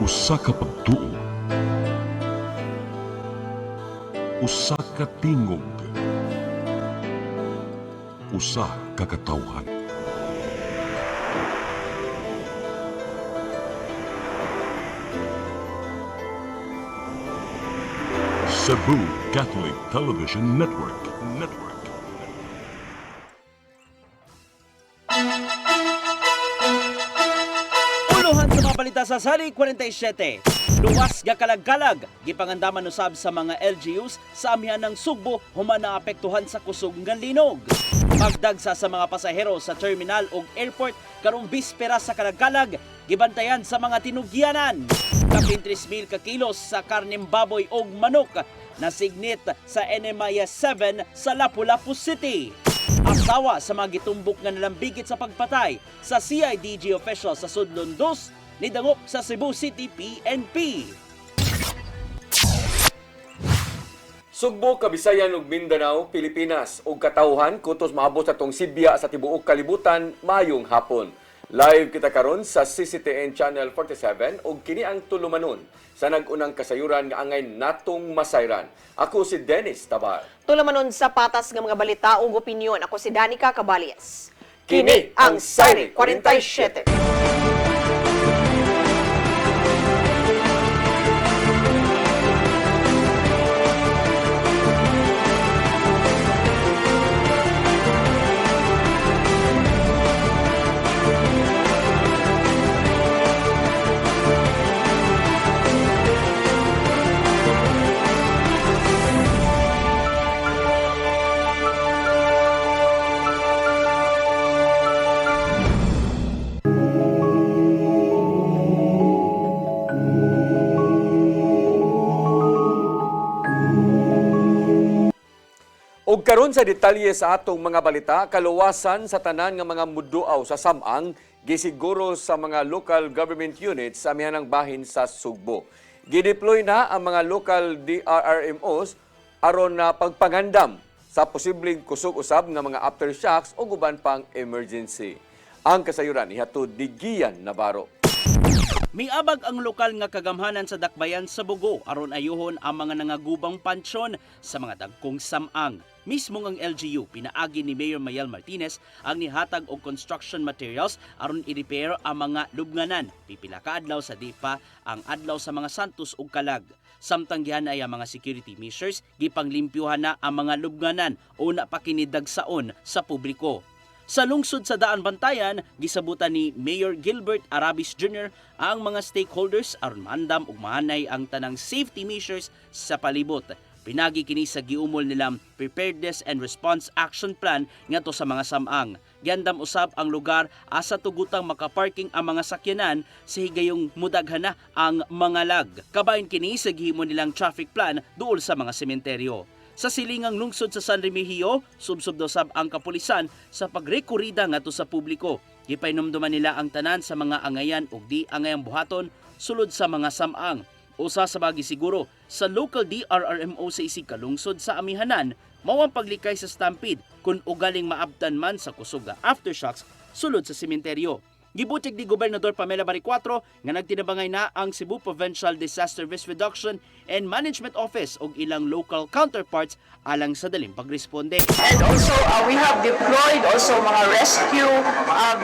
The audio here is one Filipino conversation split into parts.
Usa ka pagtuo, usa ka tingog, usa ka katawhan. Cebu Catholic Television Network. Uluhan sa mga balita sa Sali 47. Luwas nga kalag-kalag gipangandaman usab sa mga LGUs sa amihan ng Sugbo human na apektuhan sa kusog nga linog. Pagdagsa sa mga pasahero sa terminal ug airport karong bispera sa kalag-kalag gibantayan sa mga tinugyanan. Kapin 3,000 ka kilos sa karneng baboy ug manok na signit sa NMIS 7 sa Lapu-Lapu City. Asawa sa mga gitumbok nga nalambigit sa pagpatay sa CIDG official sa Sudlon 2 nidangop sa Cebu City PNP. Sugbo, Kabisayan ug Mindanao, Pilipinas ug katawhan kutos maabot sa tong Sibya sa tibuok kalibutan mayong hapon. Live kita karon sa CCTN Channel 47 ug kini ang tulumanon sa nag-unang kasayuran nga angay natong masayran. Ako si Dennis Tabar. Tulumanon sa patas nga mga balita ug opinyon. Ako si Danica Cabalias. Kini ang Sari 47. Ug karon sa detalye sa atong mga balita, kaluwasan sa tanan nga mga muduaw sa samang gisiguro sa mga local government units sa amihanang bahin sa Sugbo. Gideploy na ang mga local DRRMOs aron na pagpangandam sa posibleng kusog usab nga mga aftershocks o guban pang emergency. Ang kasayuran ihatod ni Gian Navarro. Miabag ang lokal nga kagamhanan sa dakbayan sa Bugo aron ayuhon ang mga nangagubang pansyon sa mga dagkong samang. Mismo ang LGU pinaagi ni Mayor Mayel Martinez ang nihatag og construction materials aron i-repair ang mga lubnganan. Pipila ka adlaw sa dipa ang adlaw sa mga Santos ug Kalag. Samtang gihan ay ang mga security measures gipanglimpyuhan na ang mga lubnganan una pa kini dagsaon sa publiko. Sa lungsod sa Daan Bantayan, gisabutan ni Mayor Gilbert Arabis Jr. ang mga stakeholders aron maandam ug mahanay ang tanang safety measures sa palibot. Pinagi kini sa giumol nilang Preparedness and Response Action Plan ngadto sa mga samang. Giandam usab ang lugar asa tugutang makaparking ang mga sakyanan sa higayong mudaghana ang mga lag. Kabahin kini sa gihimo nilang traffic plan duol sa mga sementeryo. Sa silingang lungsod sa San Remigio, subsub daw sab ang kapulisan sa pagrekurida ngadto sa publiko. Gipainomduman nila ang tanan sa mga angayan ug di angayang buhaton sulod sa mga samang. Usa sa bagi siguro sa local DRRMO sa isig kalungsod sa amihanan mao ang paglikay sa stampede kung ugaling maabtan man sa kusog nga aftershocks sulod sa sementeryo. Gibutyag ni Gobernador Pamela Maricuatro nga nagtinabangay na ang Cebu Provincial Disaster Risk Reduction and Management Office ug ilang local counterparts alang sa daling pagresponde. And also, we have deployed also mga rescue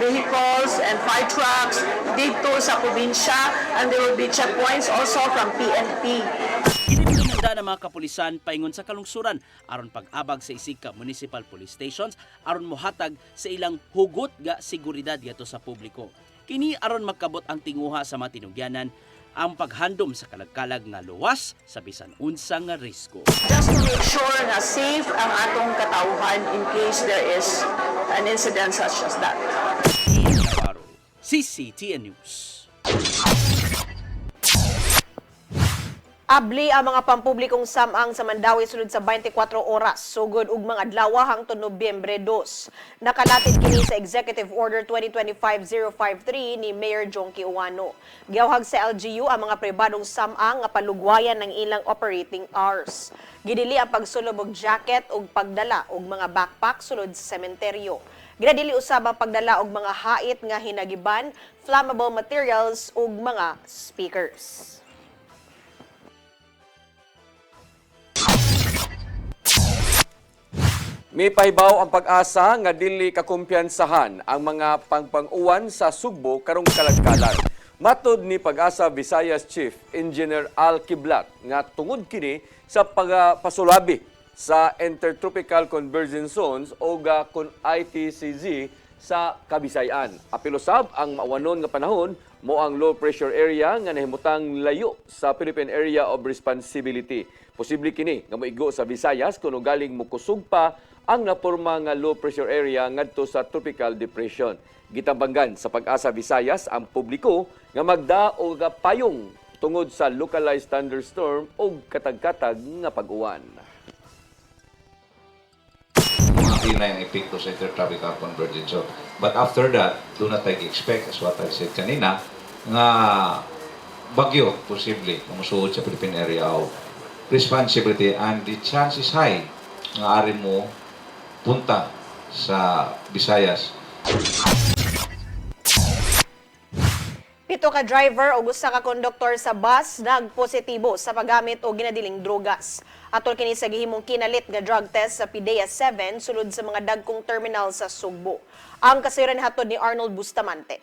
vehicles and fire trucks dito sa probinsya, and there will be checkpoints also from PNP. Ginibinanda ng mga kapulisan paingon sa kalungsuran aron pag-abag sa isig ka municipal police stations aron mohatag sa ilang hugot nga seguridad dito sa publiko. Kini aron magkabot ang tinguha sa mga tinugyanan ang paghandom sa kalagkalag nga luwas sa bisan unsa nga risko. Just to make sure na safe ang atong katawhan in case there is an incident such as that. Ian Navarro, CCTN News. Abli ang mga pampublikong samang sa Mandawi sulod sa 24 oras, sugod ug mga adlaw hangtod Nobyembre 2. Nakalatid kini sa Executive Order 2025-053 ni Mayor Jonky Uwano. Giawhag sa LGU ang mga pribadong samang nga palugwayan ng ilang operating hours. Gidili ang pagsulob og jacket ug pagdala og mga backpack sulod sa sementeryo. Ginadili usab ang pagdala og mga hait nga hinagiban, flammable materials ug mga speakers. May pahibaw ang pag-asa nga dili kakumpiyansahan ang mga pangpang-uwan sa Sugbo karong kalagkalan. Matod ni Pag-asa Visayas Chief Engineer Al Kiblat nga tungod kini sa pagpasulabi sa Intertropical Convergence Zones o kun ITCZ sa Kabisayan. Apilosab ang maawanon nga panahon mo ang low pressure area nga nahimutang layo sa Philippine Area of Responsibility. Posible kini nga moigo sa Visayas kuno galing mukusog pa ang naporma nga low pressure area ngadto sa tropical depression. Gitambangan sa Pag-asa Visayas ang publiko nga magda o payong tungod sa localized thunderstorm o katag-katag nga pag-uwan. Hindi na yung epekto sa intertropical convergence zone. But after that, do not expect, as what I said kanina, nga bagyo, posible, kumusuod sa Philippine Area of Responsibility, and the chance is high nga ari mo punta sa Visayas. Pito ka driver o usa ka konduktor sa bus nagpositibo sa paggamit o ginadiling drogas. Atol kini sa gihimong kinalit nga drug test sa PIDEA 7 sulod sa mga dagkong terminal sa Sugbo. Ang kasiran hatod ni Arnold Bustamante.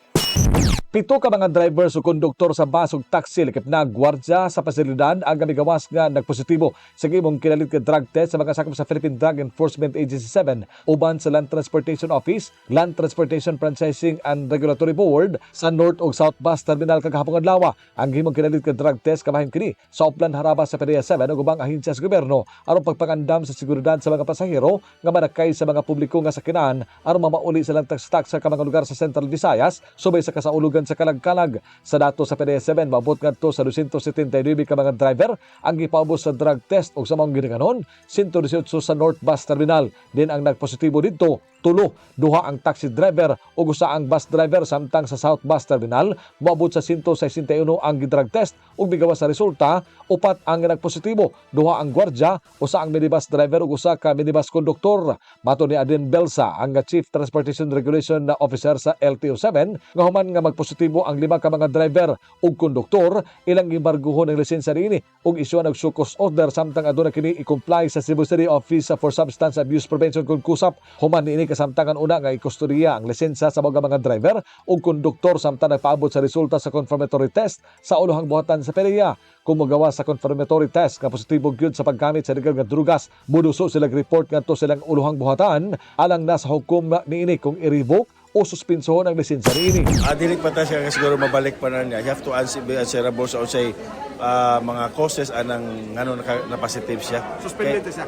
Pito ka mga driver o konduktor sa bus ug taxi lakip na gwardya sa pasilidad ang gamigawas nga nagpositibo sa gihimong kinalit nga drug test sa mga sakop sa Philippine Drug Enforcement Agency 7 uban sa Land Transportation Office, Land Transportation Franchising and Regulatory Board sa North ug South Bus Terminal kagahapon adlaw. Ang gihimong kinalit nga drug test kabahin kini sa Oplan Harabas sa PIDEA 7 ug ubang ahensya sa gobyerno aron pagpangandam sa seguridad sa mga pasahero nga manakay sa mga publiko nga sakyanan aron mamauli sa tax-tax sa mga lugar sa Central Visayas subay sa kasaulugan sa kalag-kalag. Sa dato sa PIDEA 7 maabot ngadto sa 279 ka mga driver ang gipaubos sa drug test ug sa mga ginikanon 118 sa North Bus Terminal. Din ang nagpositibo didto duha ang taxi driver ug usa ang bus driver samtang sa South Bus Terminal moabot sa 161 ang drug test ug migawas sa resulta upat ang nagpositibo, duha ang gwardya, usa ang minibus driver ug usa ka minibus conductor. Mato ni Adin Belsa ang Chief Transportation Regulation Officer sa LTO7 nga human nga magpositibo ang 5 ka mga driver ug konduktor ilang gimarguhon ng lisensya niini ug isyu og sukos order samtang aduna kini i-comply sa Cebu City Office for Substance Abuse Prevention kung kusap. Human niini kasamtangan una nga ikustodiya ang lisensya sa mga driver ug konduktor samtang nagpaabot sa resulta sa confirmatory test sa ulohang buhatan sa PIDEA. Kung magawa sa confirmatory test nga positibo gyud sa paggamit sa legal nga drugas, muduso silang report ngadto silang ulohang buhatan alang nasa hukom niini kung i-revoke o suspensohon ang lisensya niini. Dili pa ta siya siguro mabalik pa na niya. You have to be answerable sa unsay mga causes anang ngano na positive siya. Suspended siya.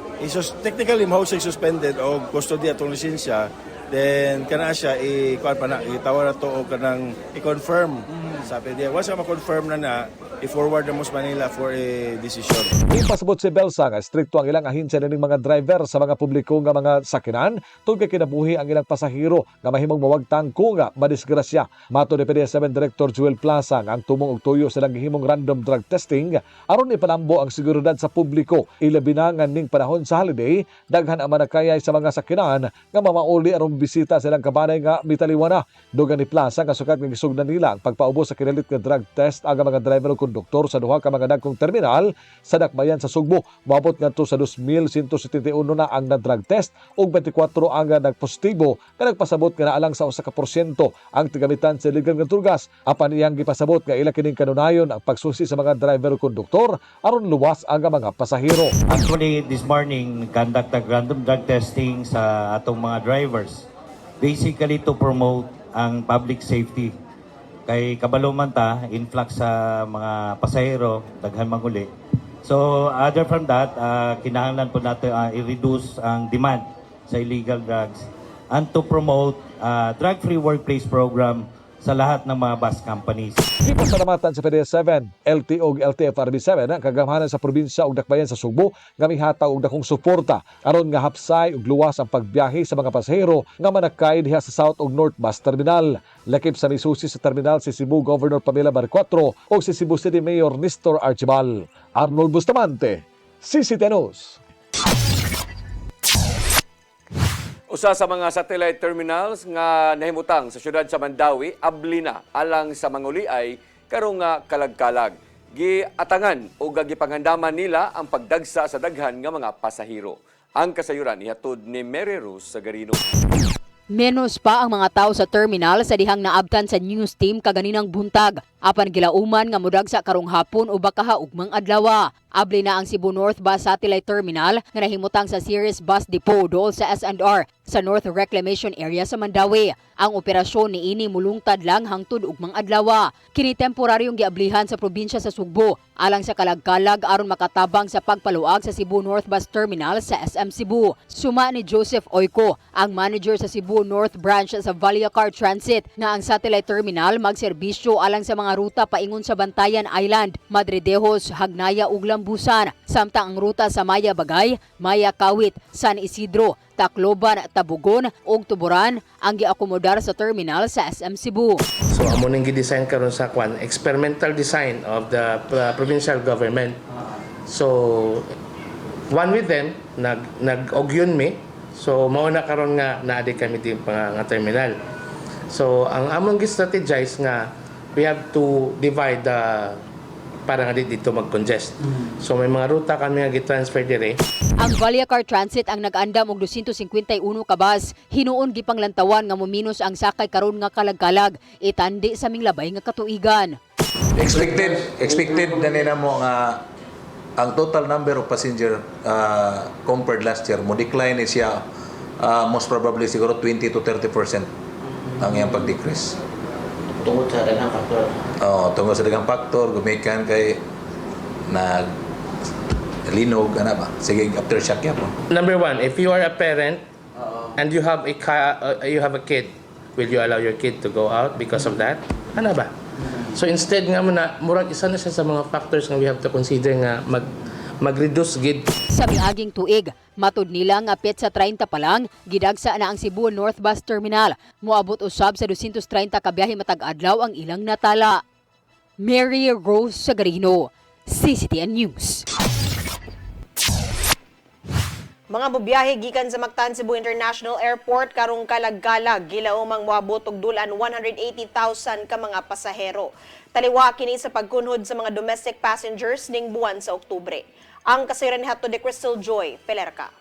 Technically mo siya suspended o custody atong lisensya. Then kana siya ikuan pa na itawag na to o kanang i-confirm sa PIDEA. Once ma-confirm na i-forward na mo sa Manila for a decision. Ipasabot si Belsa nga strikto ang ilang ahensya ning mga driver sa mga publiko nga mga sakyanan tungod kay kinabuhi ang ilang pasahero nga mahimong mawagtang kung madisgrasya. Mato ni PIDEA 7 Director Joel Plaza nga ang tumong og tuyo silang gihimong random drug testing aron ipalambo ang seguridad sa publiko. Ilabi na nga ning panahon sa holiday daghan ang manakayay sa mga sakyanan nga mamauli aron bisita silang kabanay nga mitaliwana. Dugan ni Plaza nga sukat nga gisugdan nila ang pagpaubos sa kinalit nga drug test ang mga driver ug konduktor sa duha ka mga dagkong terminal sa dakbayan sa Sugbo. Moabot ngadto sa 2,171 na ang na-drug test ug 24 ang nagpositibo nga nagpasabot nga naalang sa 1% ang tigamitan sa illegal nga drugas. Apan iyang gipasabot nga ila kining kanunayon ang pagsusi sa mga driver ug konduktor aron luwas ang mga pasahero. Actually, this morning, conduct a random drug testing sa atong mga drivers. Basically, to promote ang public safety. Kay kabalo man ta, influx sa mga pasahero, daghan manguli. So, other from that, kinahanglan po natin i-reduce ang demand sa illegal drugs and to promote drug-free workplace program sa lahat ng mga bus companies. Gipasalamatan sa PIDEA 7, LTO ug LTFRB 7 ang kagamahanan sa probinsya ug dakbayan sa Sugbo nga mihatag og dakong suporta aron nga hapsay ug luwas ang pagbiyahe sa mga pasahero nga manakay diha sa South ug North Bus Terminal. Lakip sa misusi sa terminal si Cebu Governor Pamela Barcuatro o si Cebu City Mayor Nestor Archibal. Arnold Bustamante, CCTV News. Usa sa mga satellite terminals nga nahimutang sa syudad sa Mandawi, abli na alang sa manguliay karong nga kalag-kalag. Giatangan o gagipanghandaman nila ang pagdagsa sa daghan nga mga pasahero. Ang kasayuran ihatod ni Mary Rose Sagarino. Menos pa ang mga tao sa terminal sa dihang naabtan sa news team kaganinang buntag. Apan gilauman nga mudagsa karong hapon o baka ugmang adlaw. Abli na ang Cebu North Bus Satellite Terminal nga nahimutang sa Ceres Bus Depot dool sa S&R sa North Reclamation Area sa Mandawi. Ang operasyon niini mulungtad lang hangtod ugmang adlaw. Kini temporaryong giablihan sa probinsya sa Sugbo alang sa kalag-kalag aron makatabang sa pagpaluag sa Cebu North Bus Terminal sa SM Cebu. Suma ni Joseph Oiko, ang manager sa Cebu North Branch sa Valiacar Transit, na ang satellite terminal magserbisyo alang sa mga ruta paingon sa Bantayan Island, Madridejos, Hagnaya ug Lambusan, samtang ang ruta sa Maya Bagay, Maya Kawit, San Isidro, Tacloban, Tabugon ug Tuburan ang giakomodar sa terminal sa SM Cebu. So amo ning gi-design karon sa experimental design of the provincial government. So one with them nag-ogyon mi. So mao na karon nga naadi kami din nga terminal. So ang among gi-strategize nga we have to divide the para nga dito mag-congest. So may mga ruta kami nga gi-transfer dire. Ang Valiacar Transit ang nag-andam og 251 ka bus. Hinuon gipanglantawan nga muminos ang sakay karon nga kalag-kalag itandi sa minglabay nga katuigan. Expected na nila mo nga ang total number of passenger compared last year mo decline siya most probably siguro 20 to 30% ang iyang pag-decrease. Tungod sa daghang faktor. Tungkol sa daghang faktor, gumikan kay linog, ano ba? Sige, aftershock yan po. Number one, if you are a parent and you have a kid, will you allow your kid to go out because of that? Ano ba? So instead nga muna, murag isa na siya sa mga factors nga we have to consider nga mag-reduce gid. Sa miaging tuig, matud nila nga petsa 30 pa lang, gidagsa na ang Cebu North Bus Terminal. Moabot usab sa 230 ka biyahe matag adlaw ang ilang natala. Mary Rose Sagarino, CCTN News. Mga bubiyahe gikan sa Mactan Cebu International Airport karong kalag-kalag gilaumang moabot og dulan 180,000 ka mga pasahero. Taliwa kini sa pagkunhod sa mga domestic passengers ning buwan sa Oktubre. Ang kasayran hatod ni Crystal Joy Pelerca.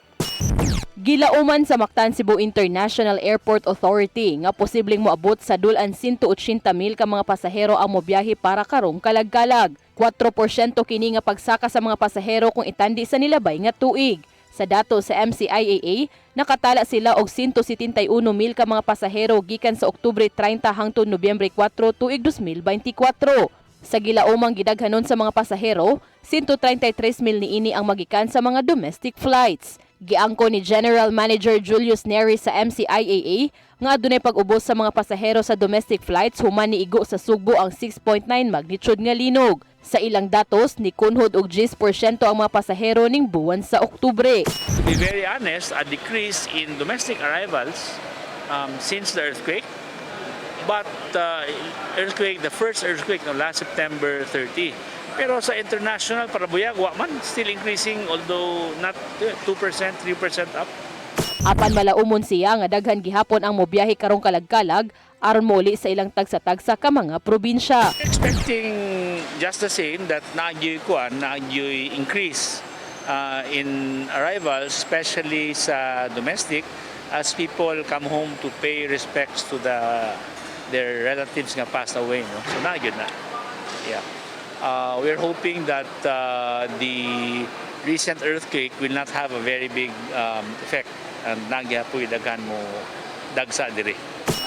Gilauman sa Mactan Cebu International Airport Authority nga posibleng moabot sa dulan 180,000 ka mga pasahero ang mobiyahe para karong kalag-kalag. 4% kini nga pagsaka sa mga pasahero kung itandi sa nilabay nga tuig. Sa dato sa MCIAA, nakatala sila og 171,000 ka mga pasahero gikan sa Oktubre 30 hangtod Nobyembre 4 tuig 2024. Sa gilaumang gidaghanon sa mga pasahero, 133,000 niini ang magikan sa mga domestic flights. Giangko ni General Manager Julius Neri sa MCIAA nga adunay pag-ubos sa mga pasahero sa domestic flights human niigo sa Sugbo ang 6.9 magnitude nga linog. Sa ilang datos, nikunhod og 10% ang mga pasahero ning buwan sa Oktubre. To be very honest, a decrease in domestic arrivals since the earthquake. But the first earthquake no last September 30. Pero sa international, para buyag, man, still increasing although not 2%, 3% up. Apan malaumon siya nga daghan gihapon ang mobiyahe karong kalag-kalag aron muli sa ilang tagsa-tagsa ka mga probinsya. Expecting just the same that nagyoy increase in arrivals, especially sa domestic, as people come home to pay respects to their relatives nga passed away. No? So nagyod na. Yeah. We're hoping that the recent earthquake will not have a very big effect and nagyapoy daghan mo dagsa diri.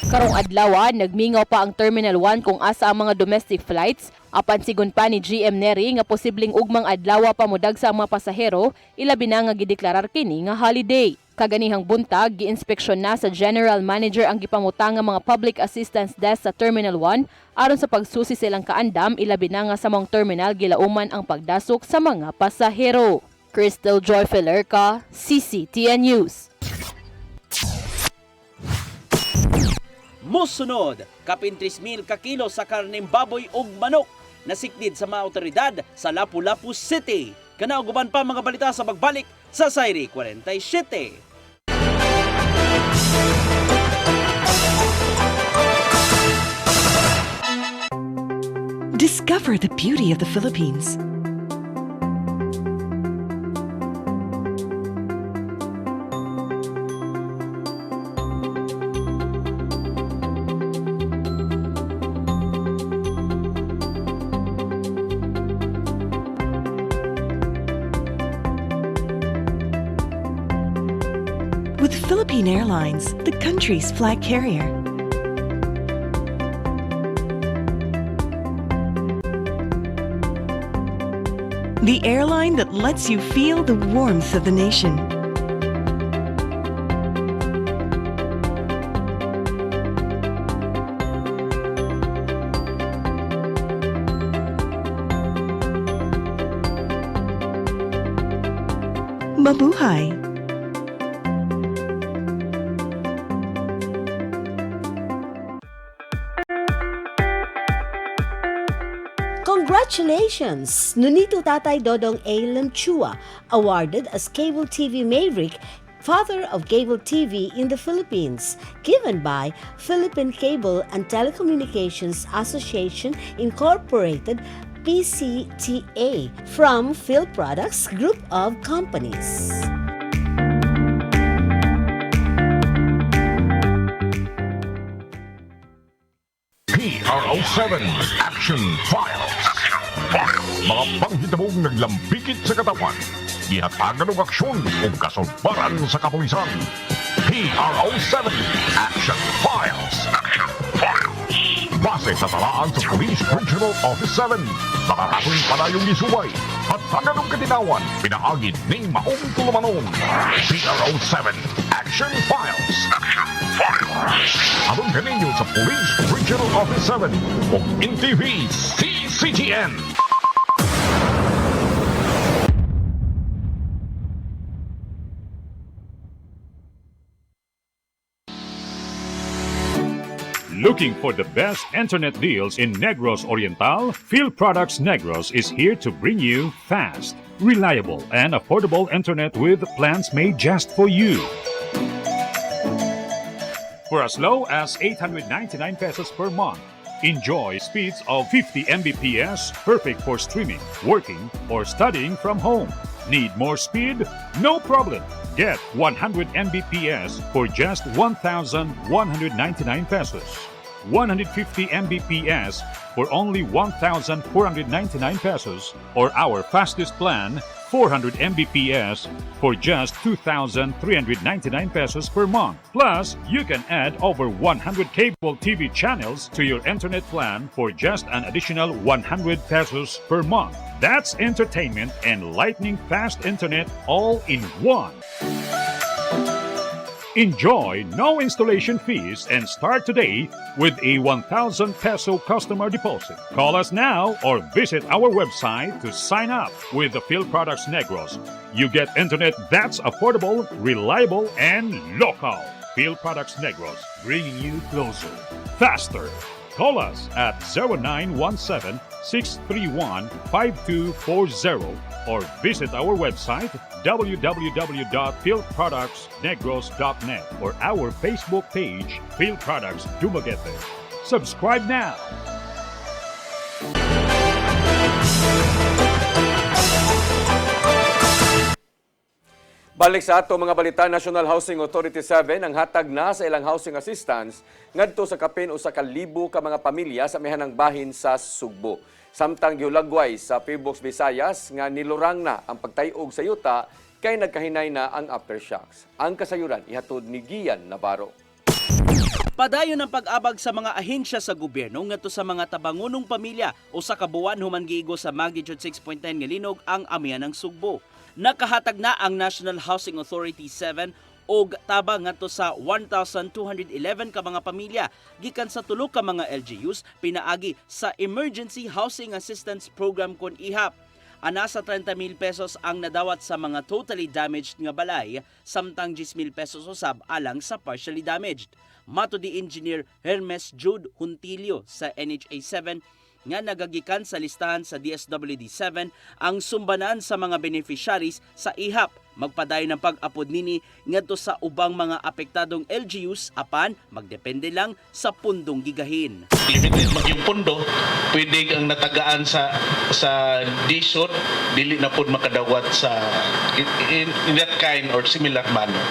Karong adlaw, nagmingaw pa ang Terminal 1 kung asa ang mga domestic flights. Apan sigon pa ni GM Neri nga posibleng ugmang adlaw pa modagsa ang mga pasahero, ilabi na nga gideklarar kini nga holiday. Kaganihang buntag, giinspeksyon na sa General Manager ang gipamutang nga mga public assistance desk sa Terminal 1 aron sa pagsusi silang kaandam, ilabi na nga sa mga terminal gilauman ang pagdasok sa mga pasahero. Crystal Joy Pelerca, CCTN News. Mosunod, kapin 3,000 ka kilo sa karneng baboy ug manok nasikdid sa mga awtoridad sa Lapu-Lapu City. Kanauguban pa mga balita sa pagbalik sa Sayri 47. Discover the beauty of the Philippines. With Philippine Airlines, the country's flag carrier. The airline that lets you feel the warmth of the nation. Mabuhay! Congratulations! Nunito Tatay Dodong A. Lamchua, awarded as Cable TV Maverick, Father of Cable TV in the Philippines, given by Philippine Cable and Telecommunications Association Incorporated, PCTA, from Phil Products Group of Companies. PRO7 Action Files. Mga panghitabong naglambikit sa katawan. Ihatagan ng aksyon o kasulbaran sa kapulisan. PRO7 Action Files. Base sa talaan sa Police Regional Office 7. Nakakasong panayong isubay. Hatagan ng katinawan. Pinaagid ng maong tulumanon. PRO7 Action Files. Abang kaninyo sa Police Regional Office 7 o NTV CCGN. Looking for the best internet deals in Negros Oriental? Phil Products Negros is here to bring you fast, reliable, and affordable internet with plans made just for you. For as low as 899 pesos per month, enjoy speeds of 50 Mbps, perfect for streaming, working, or studying from home. Need more speed? No problem. Get 100 Mbps for just 1,199 pesos. 150 Mbps for only 1,499 pesos, or our fastest plan, 400 Mbps for just 2,399 pesos per month. Plus, you can add over 100 cable TV channels to your internet plan for just an additional 100 pesos per month. That's entertainment and lightning fast internet all in one. Enjoy no installation fees and start today with a 1,000 peso customer deposit. Call us now or visit our website to sign up with the Phil Products Negros. You get internet that's affordable, reliable, and local. Phil Products Negros, bringing you closer, faster. Call us at 0917-631-5240 or visit our website www.philproductsnegros.net or our Facebook page, Phil Products Dumaguete. Subscribe now. Balik sa ato mga balita, National Housing Authority 7 ang hatag na sa ilang housing assistance ngadto sa kapin o sa kalibo ka mga pamilya sa mihanang bahin sa Sugbo. Samtang giulagway sa PBOX Visayas nga nilurang na ang pagtayog sa yuta kay nagkahinay na ang aftershocks. Ang kasayuran ihatod ni Gian Navarro. Padayon ang pag-abag sa mga ahensya sa gobyerno ngadto sa mga tabangunong pamilya o sa kabuuan human giigo sa magnitude 6.9 nga linog ang amihan ng Sugbo. Nakahatag na ang National Housing Authority 7 og tabang ngadto sa 1,211 ka mga pamilya gikan sa tulo ka mga LGUs pinaagi sa Emergency Housing Assistance Program kon IHAP. Ana sa 30,000 pesos ang nadawat sa mga totally damaged nga balay, samtang 10,000 pesos usab alang sa partially damaged. Mato di Engineer Hermes Jude Huntilio sa NHA 7, nga nagagikan sa listahan sa DSWD-7 ang sumbanan sa mga beneficiaries sa IHAP. Magpadayon ng pag-apod nini ngadto sa ubang mga apektadong LGUs apan magdepende lang sa pundong gigahin. Limited magyung pundo, pwede ang natagaan sa DSUD, dili na pod makadawat sa in that kind or similar manner.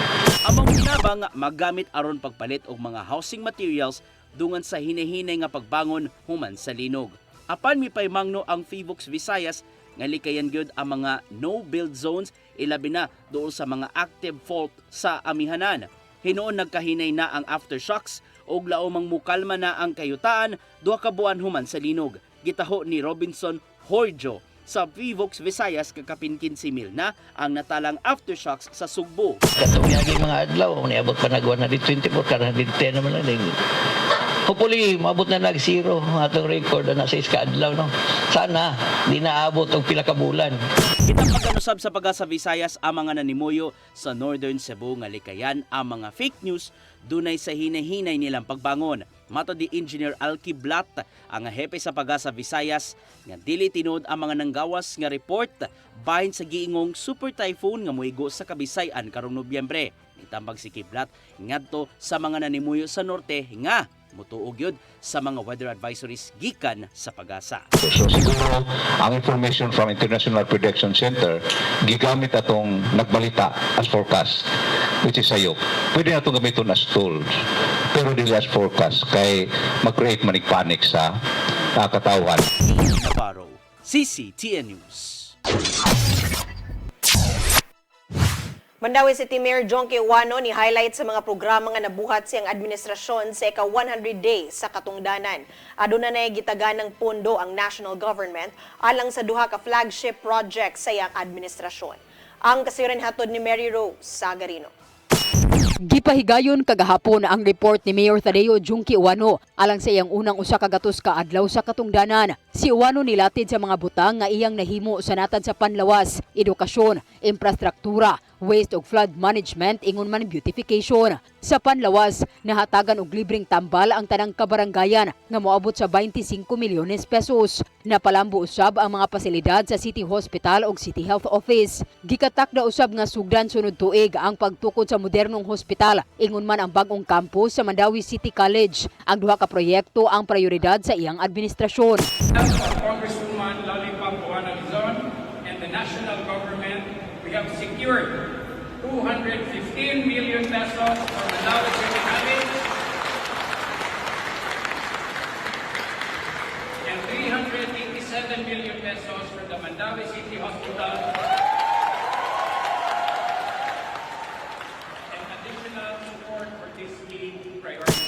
Among pinabang magamit aron pagpalit og mga housing materials dungan sa hinahinay nga pagbangon human sa linog. Apan mipaymangno ang FIVOX Visayas nga likayan gyud ang mga no-build zones ilabi na dool sa mga active fault sa amihanan. Hinuon nagkahinay na ang aftershocks ug laumang mukalma na ang kayutaan duha ka buwan human sa linog. Gitaho ni Robinson Horjo sa FIVOX Visayas kakapin 15,000 na ang natalang aftershocks sa Sugbo. Katong yagi mga adlaw, niabot pa nagwa na di 24, karang di 10 naman na. Hopefully, maabot na nag-zero atong record na sa iska adlaw. No? Sana, di naabot og pila ka bulan. Kitang pag-anusab sa Pag-asa Visayas ang mga nanimuyo sa Northern Cebu nga likayan ang mga fake news dunay sa hinahinay nilang pagbangon. Mato di Engineer Alki Blat, ang hepe sa Pag-asa Visayas, nga dili tinud ang mga nanggawas nga report bahin sa giingong super typhoon nga moigo sa Kabisayan karong Nobyembre. Itambag si Kiblat ngadto sa mga nanimuyo sa norte nga mutuog yun sa mga weather advisories gikan sa Pag-asa. So siguro ang information from International Prediction Center gigamit atong nagbalita as forecast, which is sayop. Pwede na itong gamiton as tools, pero dili as forecast kay mag-create manig panic sa katawhan. Navarro, CCTN News. Mandawi City Mayor Jonky Uwano ni highlight sa mga programa nga nabuhat siyang administrasyon sa ika-100 days sa katungdanan. Aduna na gitaganang pondo ang national government alang sa duha ka flagship project sa iyang administrasyon. Ang kasiren hatod ni Mary Rose Sagarino. Gipahigayon kagahapon ang report ni Mayor Tadeo Junki Uwano alang sa iyang unang usa ka gatos ka adlaw sa katungdanan. Si Uwano nilatid sa mga butang nga iyang nahimo sa natad sa panlawas, edukasyon, infrastruktura, waste ug flood management ingon man beautification. Sa panlawas, nahatagan og libreng tambal ang tanang kabarangayan nga moabot sa 25 milyones pesos. Napalambo usab ang mga pasilidad sa City Hospital ug City Health Office. Gikatak na usab nga sugdan sunod tuig ang pagtukod sa modernong hospital. Ingon man ang bagong campus sa Mandawi City College. Ang duha ka proyekto ang prioridad sa iyang administrasyon. Congresswoman Lollipop Buana Lizon and the national government, we have secured 215 million pesos for Mandawi City College and 387 million pesos for the Mandawi City Hospital and additional support for this key priority.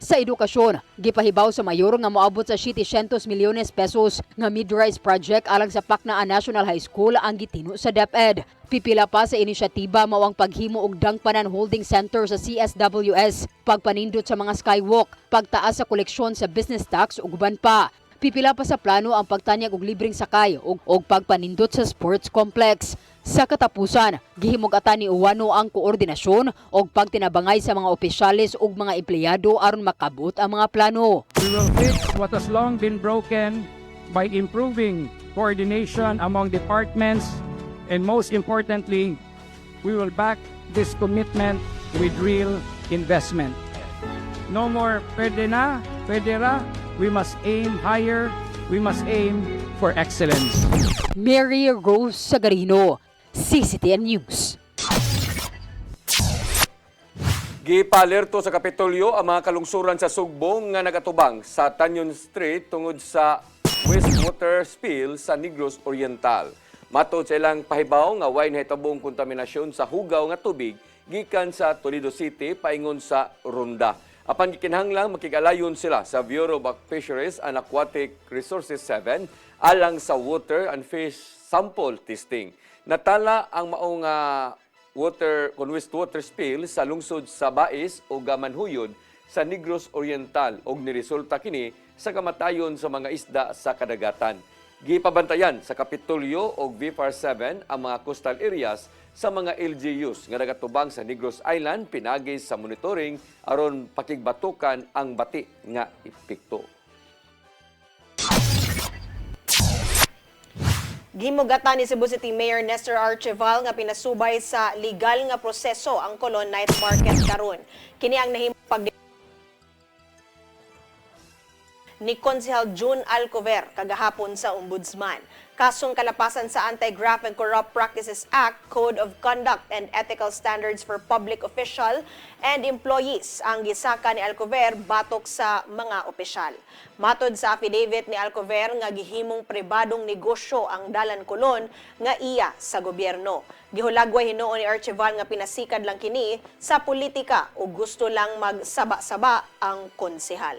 Sa edukasyon, gipahibaw sa mayor nga moabot sa 700 milyones pesos nga mid-rise project alang sa Paknaan National High School ang gitino sa DepEd. Pipila pa sa inisyatiba mao ang paghimo og Dangpanan Holding Center sa CSWS, pagpanindot sa mga skywalk, pagtaas sa koleksyon sa business tax ug uban pa. Pipila pa sa plano ang pagtanyag og libreng sakay ug pagpanindot sa sports complex. Sa katapusan, gihimug-atan ni Uwano ang koordinasyon ug pagtinabangay sa mga opisyales ug mga empleyado aron makabut ang mga plano. We will fix what has long been broken by improving coordination among departments, and most importantly, we will back this commitment with real investment. No more pwede na, we must aim higher, we must aim for excellence. Mary Rose Sagarino, CCTN News. Gipalerto sa Kapitolyo ang mga kalungsuran sa Sugbo nga nagatubang sa Tanyon Street tungod sa wastewater spill sa Negros Oriental. Matod sa ilang pahibaw nga way nahitabong kontaminasyon sa hugaw nga tubig gikan sa Toledo City paingon sa Ronda. Apan gikinahanglang makigalayon sila sa Bureau of Fisheries and Aquatic Resources 7 alang sa water and fish sample testing. Natala ang maong wastewater spill sa lungsod sa Bais o Gamanhuyod sa Negros Oriental ug niresulta kini sa kamatayon sa mga isda sa kadagatan. Gipabantayan sa Kapitolyo o VFAR 7 ang mga coastal areas sa mga LGUs nga nagatubang sa Negros Island pinagi sa monitoring aron pakigbatukan ang bati nga epekto. Gimugatan ni Cebu City Mayor Nestor Archival nga pinasubay sa legal nga proseso ang Colon Night Market karon. Kini ang nahimong ni Konsehal June Alcover kagahapon sa Ombudsman. Kasong kalapasan sa Anti-Graft and Corrupt Practices Act, Code of Conduct and Ethical Standards for Public Official and Employees ang gisaka ni Alcover batok sa mga opisyal. Matod sa affidavit ni Alcover nga gihimong pribadong negosyo ang Dalan Colon nga iya sa gobyerno. Gihulagway hinuon ni Archival nga pinasikad lang kini sa politika o gusto lang magsaba-saba ang konsehal.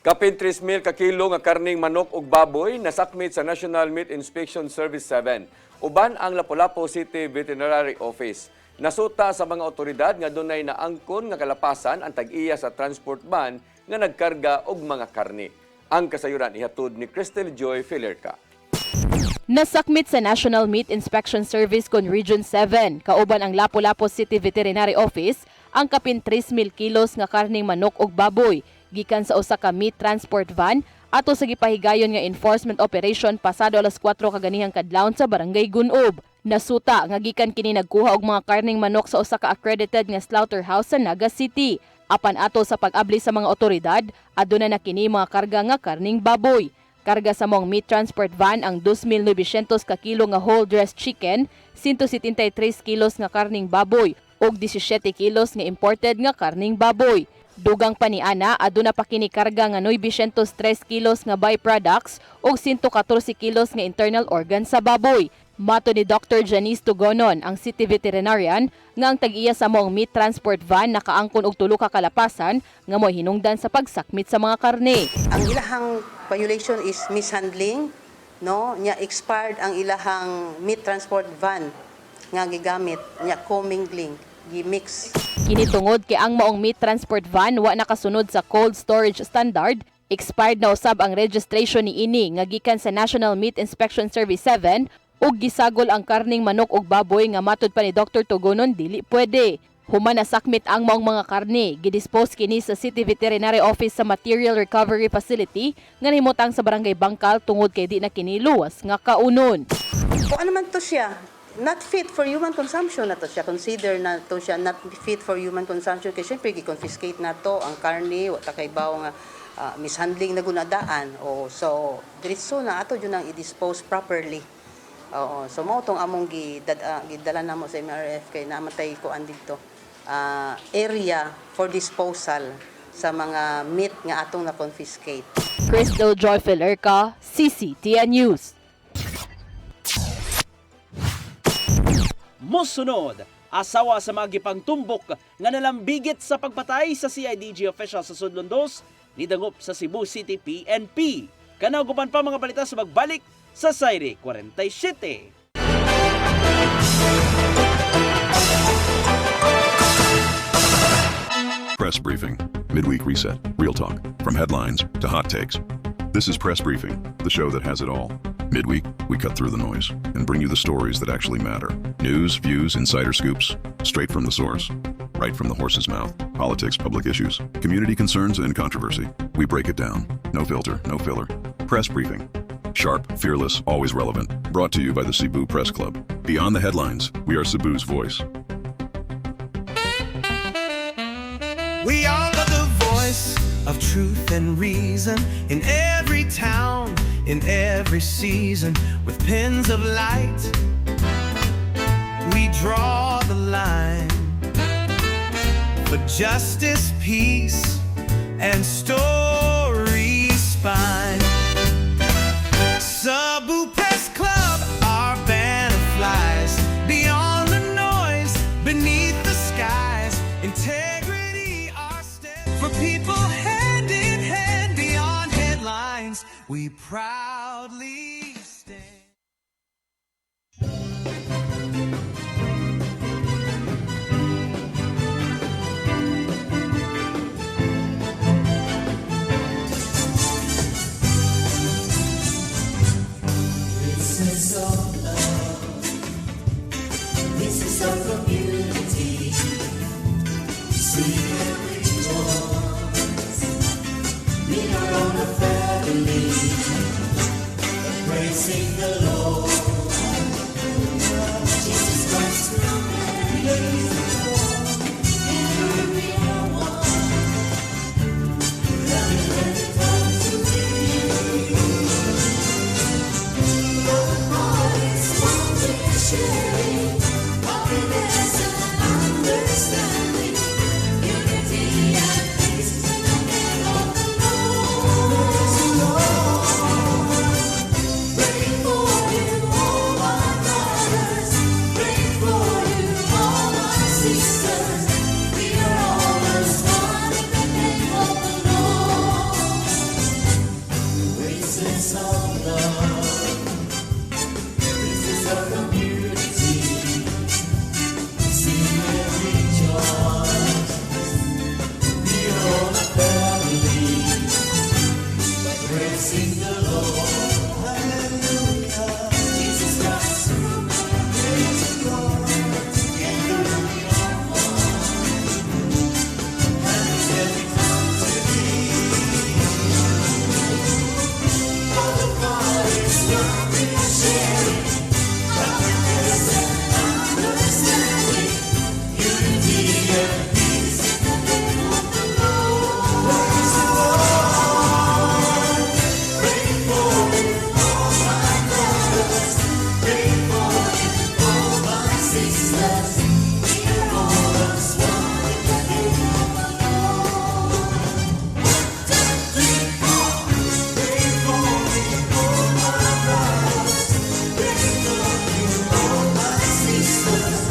Kapin 3,000 ka kilo nga karning manok ug baboy nasakmit sa National Meat Inspection Service 7. Uban ang Lapu-Lapu City Veterinary Office. Nasuta sa mga otoridad nga dunay naangkon nga kalapasan ang tag-iya sa transport van nga nagkarga og mga karne. Ang kasayuran ihatod ni Crystal Joy Filerca. Nasakmit sa National Meat Inspection Service kon Region 7, kauban ang Lapu-Lapu City Veterinary Office, ang kapin 3,000 kilos nga karning manok ug baboy gikan sa usa ka meat transport van ato sa gipahigayon nga enforcement operation pasado alas 4 kaganihang kadlawon sa Barangay Gunob. Nasuta nga gikan kini nagkuha og mga karning manok sa usa ka accredited nga slaughterhouse sa Naga City. Apan ato sa pag-abli sa mga otoridad, aduna na kini mga karga nga karning baboy. Karga sa mong meat transport van ang 2,900 ka kilo nga whole dressed chicken, 173 kilos nga karning baboy ug 17 kilos nga imported nga karning baboy. Dugang paniana, aduna pa kini karga nga 903 kilos nga byproducts ug 114 kilos nga internal organs sa baboy. Mato ni Dr. Janice Tugonon, ang City Veterinarian, nga ang tag-iya sa mong meat transport van nakaangkon og 3 ka kalapasan nga mo'y hinungdan sa pagsakmit sa mga karne. Ang ilahang violation is mishandling, no? Nya expired ang ilahang meat transport van nga gigamit, nya commingling, gimix. Kini tungod kay ang maong meat transport van wa nakasunod sa cold storage standard, expired na usab ang registration ni ini nga gikan sa National Meat Inspection Service 7 ug gisagol ang karning manok ug baboy nga matud pa ni Dr. Tugonon dili pwede. Human nasakmit ang maong mga karne, gidispose kini sa City Veterinary Office sa Material Recovery Facility nga nahimutang sa Barangay Bangkal tungod kay di na kini luwas nga kaunon. Kung ano man to siya, not fit for human consumption na to siya. Consider na to siya not fit for human consumption. Kasi syempre, i-confiscate na to ang karne, wata kay bawo nga mishandling na gunadaan. So, diretso na ato yun ang i-dispose properly. So, mo itong among gidala na mo sa MRF kay namatay ko andito. Area for disposal sa mga meat nga atong na-confiscate. Crystal Joy Filerca, CCTN News. Mosunod, asawa sa mga gipangtumbok nga nalambigit sa pagpatay sa CIDG official sa Sudlon 2 nidangop sa Cebu City PNP. Kanagupan pa mga balita sa magbalik sa Sairi 47. Press Briefing. Midweek Reset. Real talk. From headlines to hot takes. This is Press Briefing, the show that has it all. Midweek, we cut through the noise and bring you the stories that actually matter. News, views, insider scoops, straight from the source. Right from the horse's mouth. Politics, public issues, community concerns, and controversy. We break it down. No filter, no filler. Press Briefing. Sharp, fearless, always relevant. Brought to you by the Cebu Press Club. Beyond the headlines, we are Cebu's voice. We are the voice of truth and reason in every town, in every season, with pens of light. We draw the line for justice, peace, and stories spine. Cebu Press Club, our banner flies beyond the noise, beneath the skies. Integrity, our step for people hand in hand beyond headlines. We proudly stand. This is all love. This is our community. See and rejoice. We are on a family. praising the Lord. Jesus Christ will praise the Lord. And we are one. Let it come to me. Our heart is wanting and sharing. Happiness and understanding. Unity and peace in the name of the Lord. Pray for you, all my brothers. Pray for you, all my sisters. We are all as one in the name of the Lord. Praises of love. Praises of community. Sing and rejoice. We are all a family. Praising the Lord. Hallelujah. Jesus Christ. Praise the Lord. Together we are one. And every come to thee. All the bodies loving and sharing. Happiness and understanding. Unity and peace in the name of the Lord. Praise the Lord. Pray for you, all my brothers. Pray for you, all my sisters. We are all as one in the name of the Lord. 1, 2, 3, 4. Pray for me, all my brothers. Pray for you, all my sisters.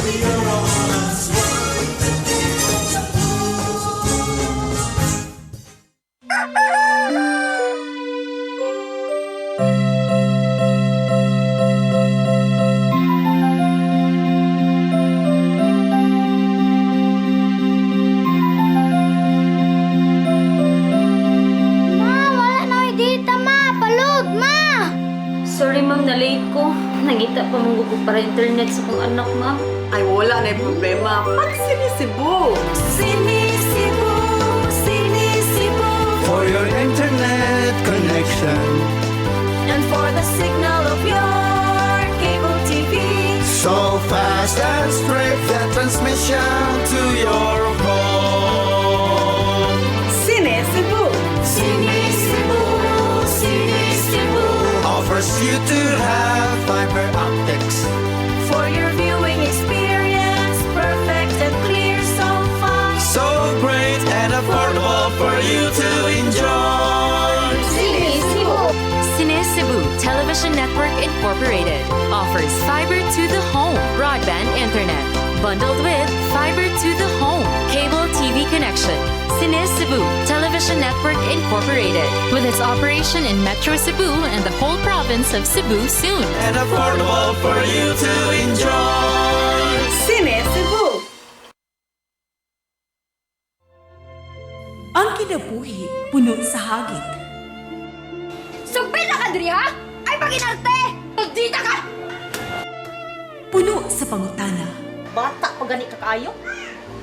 We are all as one in the name of the Lord. Ma, wala na may data, ma. Palud, ma. Sorry, ma'am, na late ko. Nagita pa mong gugo para internet sa kong anak, ma'am. Ay, wala na yung problema. Pag sinisibo. Sinisibo, sinisibo. For your internet connection, And for the signal of your cable TV. so fast and straight, the transmission to your home. Sinisibo. Sinisibo, sinisibo. Offers you to have fiber optics. For your viewing experience, perfect and clear so fast. So great and affordable for you to enjoy. Sinisibo. Cebu Television Network Incorporated offers fiber to the home broadband internet bundled with fiber to the home cable TV connection. Cebu Television Network Incorporated with its operation in Metro Cebu and the whole province of Cebu soon. And affordable for you to enjoy. Sinisibo. Ang kinabuhi puno sa hagit. Sugpil na ka, Dri, ha? Ay, paginarte! Magdita ka! Puno sa pangutana. Bata pa gani ka kayo?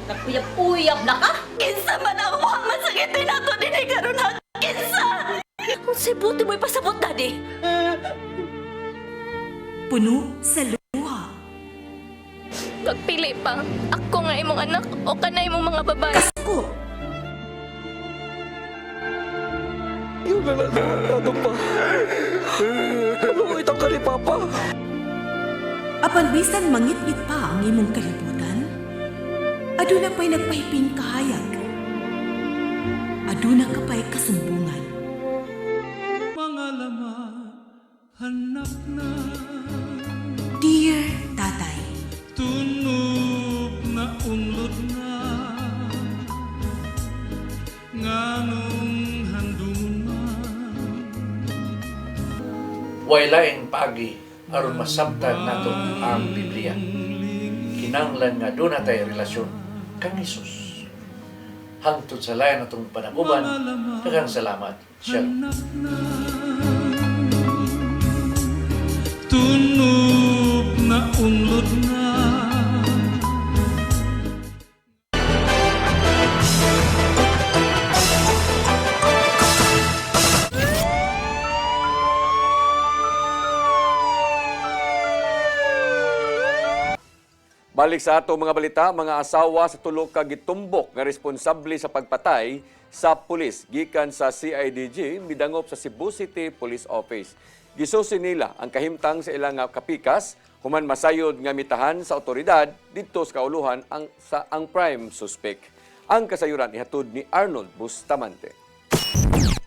Nagpuyab-uyab na ka? Kinsa man ang mga masakitin nato din ay karoon na kinsa! Kung sibuti mo'y pasabot, Daddy. Puno sa luha. Pagpili pa, ako nga imong anak o kanay imong mga babae. Kasko. Yung ano pa? Ano itang ka ni Papa? Apan bisan mangit-ngit pa ang imong kalibutan, aduna pa'y nagpahiping kahayag. Aduna ka pa'y kasumbungan. Mga laman, hanap na. Dear Tatay, Tunog na unlod na. Nganong handungan. Way laing paagi aron masabtan nato ang Biblia. Kinahanglan nga doon natay relasyon kang Hesus. Hangtod sa layan natong panaguban, daghang salamat. Shalom. Tunog na unlod na. Balik sa ato mga balita, mga asawa sa tulo ka gitumbok nga responsable sa pagpatay sa pulis gikan sa CIDG midangop sa Cebu City Police Office. Gisusi nila ang kahimtang sa ilang kapikas human masayod nga mitahan sa otoridad didto sa kauluhan ang prime suspect. Ang kasayuran ihatod ni Arnold Bustamante.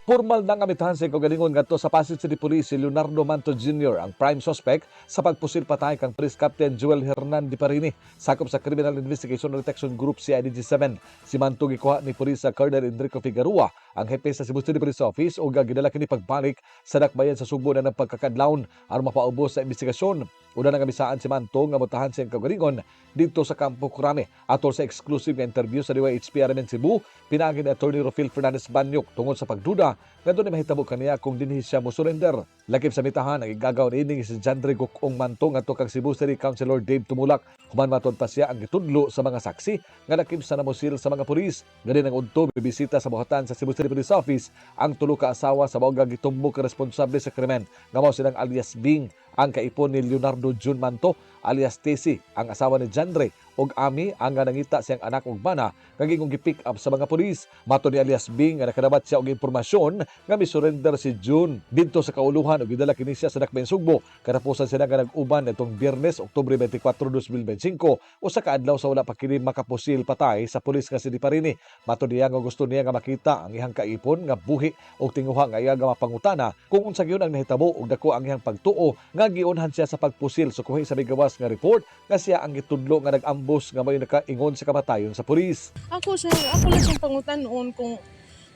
Formal nang amitahan sa kagalingon ngadto sa Pasig City Police si Leonardo Manto Jr. ang prime suspect sa pagpusil patay kang Police Captain Joel Hernan Diparini sakop sa Criminal Investigation and Detection Group CIDG-7. Si Manto gikuha ni Police Colonel Enrico Figueroa ang hepe sa Cebu City Police Office ug gidala kini pagbalik sa dakbayan sa Subo na ng pagkakadlawon aron mapaubos sa investigasyon. Una nang amisaan si Manto nga mutahan siyang kagalingon dito sa Campo Crame atol sa exclusive nga interview sa DYHP RMN Cebu pinagi ni Attorney Rofil Fernandez Banyok tungod sa pagduda nga doon ay mahitabo kaniya kung dinhi siya mo surrender. Lakip sa mitahan ang igagaw ni si Jandre Gukong Manto ngadto kang Cebu City Councilor Dave Tumulak human matud pa siya ang gitudlo sa mga saksi nga lakip sa namusil sa mga pulis. Gani nang udto bibisita sa buhatan sa Cebu City Police Office ang tulo ka asawa sa mga gitumbok ka responsable sa krimen nga mao silang alias Bing, ang kaipon ni Leonardo Jun Manto alias Tesi, ang asawa ni Jandre og Ami ang nga nangita siyang anak og bana kag ingong gi-pick up sa mga pulis. Mato ni alias Bing nga nakadabat siya og impormasyon nga misurrender si June didto sa kauluhan ug gidala kini siya sa Dakbayan Sugbo. Katapusan sila nga nag-uban itong Biyernes, Oktubre 24, 2025 usa ka adlaw sa wala pa kini makapusil patay sa pulis nga si Diparini. Mato niya nga gusto niya nga makita ang ihang kaipon nga buhi og tinguha nga iya nga mapangutana kung unsa gyud ang nahitabo og dako ang ihang pagtuo nga giunhan siya sa pagpusil sukuhi sa migawas nga report nga siya ang gitudlo nga nag-ambush nga may nakaingon sa kamatayon sa pulis. Ako lang siyang pangutan noon kung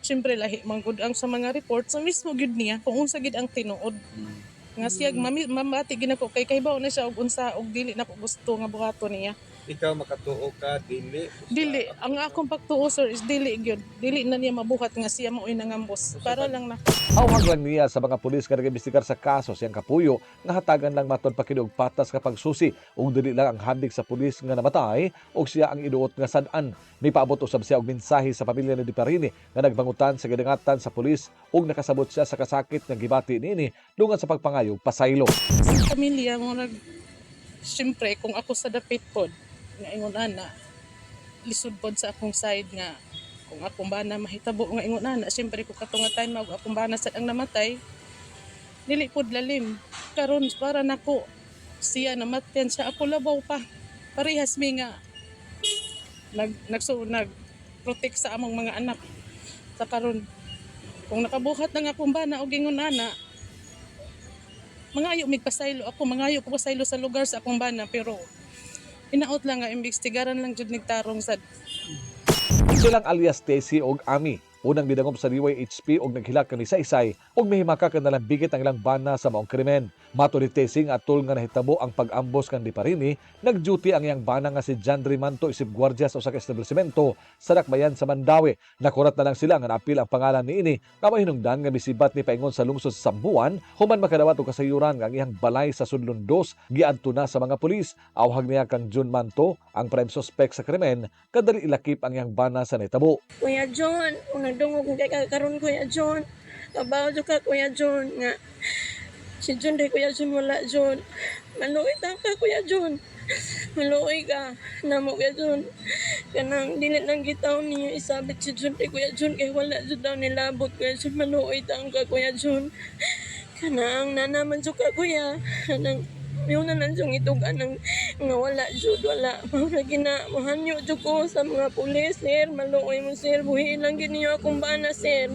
siyempre lahi manggod ang sa mga report sa mismo gid niya kung unsa gid ang tinuod. Nga siya mamati gid nako kay kahibaw na siya og unsa og dili na ko gusto nga buhaton niya. Ikaw makatuo ka dili? Dili, ang akong pagtuo sir is dili gyud. Dili na niya mabuhat nga siya mao'y nangambos. Para lang na Awag lang niya sa mga pulis nga nag-imbestigar sa kaso siyang kapuyo nga hatagan lang maton pa kini og patas nga pagsusi ug dili lang ang handig sa pulis nga namatay ug siya ang iduot nga sad-an. May paabot usab siya og mensahe sa pamilya ni Diparini nga nagbangutan sa gidangatan sa pulis ug nakasabot siya sa kasakit nga gibati niini dungan sa pagpangayog pasaylo. sa pamilya mo siyempre kung ako sa dapit pod nga ingon ana lisod pod sa akong side nga kung akong bana mahitabo nga ingon ana siyempre ko katong nga time mag akong bana sad ang namatay dili pod lalim karon para nako siya namatyan siya ako labaw pa parehas mi nga nag protect sa among mga anak sa karon kung nakabuhat na nga akong bana og ingon ana mangayo mig pasaylo ako mangayo ko pasaylo sa lugar sa akong bana pero inaot lang nga imbestigaran lang jud nigtarong sad. Silang alias Tesi og Ami unang bidangop sa DYHP og naghilak kani isa-isay og mihimaka kanalang bigit ang ilang bana sa maong krimen. Mato ni Tesi nga atol nga nahitabo ang pag-ambos kan Diparini, nag-duty ang iyang bana nga si Jandre Manto isip gwardiya sa usa ka establishmento sa Dakbayan sa Mandawi. Nakurat na lang sila nga naapil ang pangalan niini nga mahinungdan nga misibat ni paingon sa lungsod sa Sambuan human makadawat og kasayuran nga ang iyang balay sa Sudlon 2 giadto na sa mga pulis. Awhag niya kang June Manto ang prime suspect sa krimen kadali ilakip ang iyang bana sa nahitabo. Kuya John, unang dungog kay karon Kuya John. Kabaw jud ka Kuya John nga si John rin Kuya John wala John. Maluoy ta ka Kuya John. Maluoy ka namo Kuya John. Kanang dili nang gitaw niya isabit si John rin Kuya John kay wala jud daw nilabot Kuya John. Maluoy ta ka Kuya John. Kanang nanaman jud ka Kuya. Kanang yun na lang siyang itugan ng nga wala jud wala mga ginahanyo jud ko sa mga pulis sir maluoy mo sir buhi lang giniyo akong bana sir.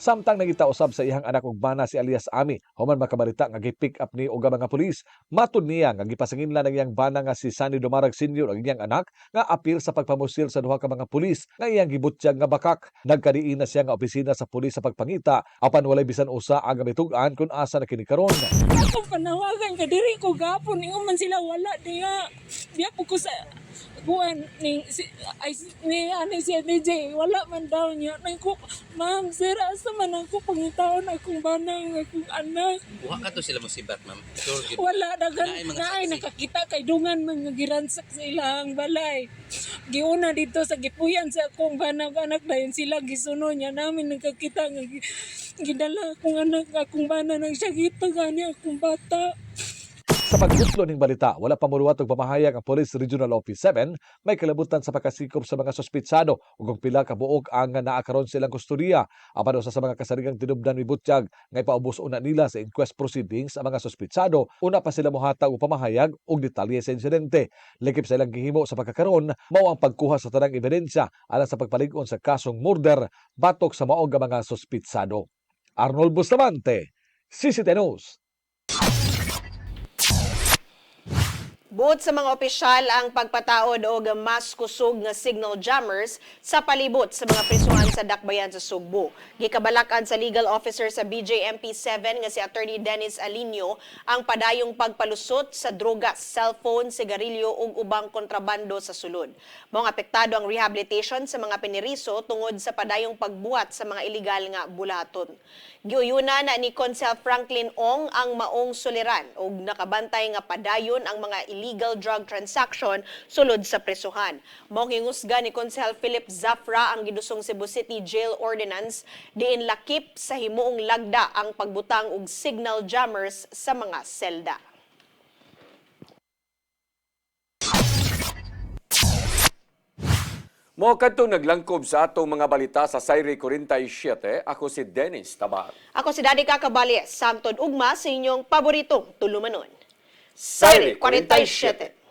Samtang nagita usab sa iyang anak ug bana si alias Ami, human makabalita nga gi-pick up ni og mga pulis. Matud niya nga gipasinginlan ang iyang bana nga si Sunny Dumarag Sr. ang iyang anak nga apil sa pagpamusil sa duha ka mga pulis nga iyang gibutyag nga bakak. Nagkadiin na siya nga opisina sa pulis sa pagpangita apan walay bisan usa ang mitug-an kun asa na kini karon. Ako panawagan ka diri ko gapon ingon man sila wala diha. Diya po ko sa buwan ni ani si DJ wala man daw niya nang ko ma'am sir asa man ako pangitaon akong banang akong anak buha ka to sila mosibat ma'am wala dagan naay nakakita kay dungan man nga giransak sa ilang balay giuna dito sa gipuyan sa akong banang anak dayon sila gisuno niya namin nagkakita nga gidala akong anak akong bana nang siya gito gani akong bata. Sa paghutlo ning balita, wala pa muluwat og pamahayag ang Police Regional Office 7 may kalabutan sa pagkasikop sa mga suspitsado ug kung pila ka buok ang naa karon silang kustodiya. Apan usa sa mga kasarigang tinubdan ni Butchag nga ipaubos una nila sa inquest proceedings ang mga suspitsado, una pa sila mohatag og pamahayag og detalye sa insidente. Likip sa ilang gihimo sa pagkakaron mao ang pagkuha sa tanang ebidensya alang sa pagpalig-on sa kasong murder batok sa maog nga mga suspitsado. Arnold Bustamante, CCTV News. Buot sa mga opisyal ang pagpataod og mas kusog nga signal jammers sa palibot sa mga prisuhan sa dakbayan sa Sugbo. Gikabalakan sa legal officer sa BJMP7 nga si Attorney Dennis Alinio ang padayong pagpalusot sa drogas, cellphone, sigarilyo ug ubang kontrabando sa sulod. Maong apektado ang rehabilitation sa mga piniriso tungod sa padayong pagbuhat sa mga ilegal nga bulaton. Giuyuna na ni Consel Franklin Ong ang maong suliran ug nakabantay nga padayon ang mga illegal drug transaction sulod sa presuhan. Maong hingusga ni Consel Philip Zafra ang gidusong Cebu City Jail Ordinance diin lakip sa himuong lagda ang pagbutang og signal jammers sa mga selda. Mo kadtong naglangkob sa atong mga balita sa Sayre 47, ako si Dennis Tabar. Ako si Daddy Kakabali, samtod ugma sa inyong paboritong tulumanon. Sayre 47.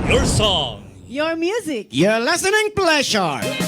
Your song. Your music. Your listening pleasure.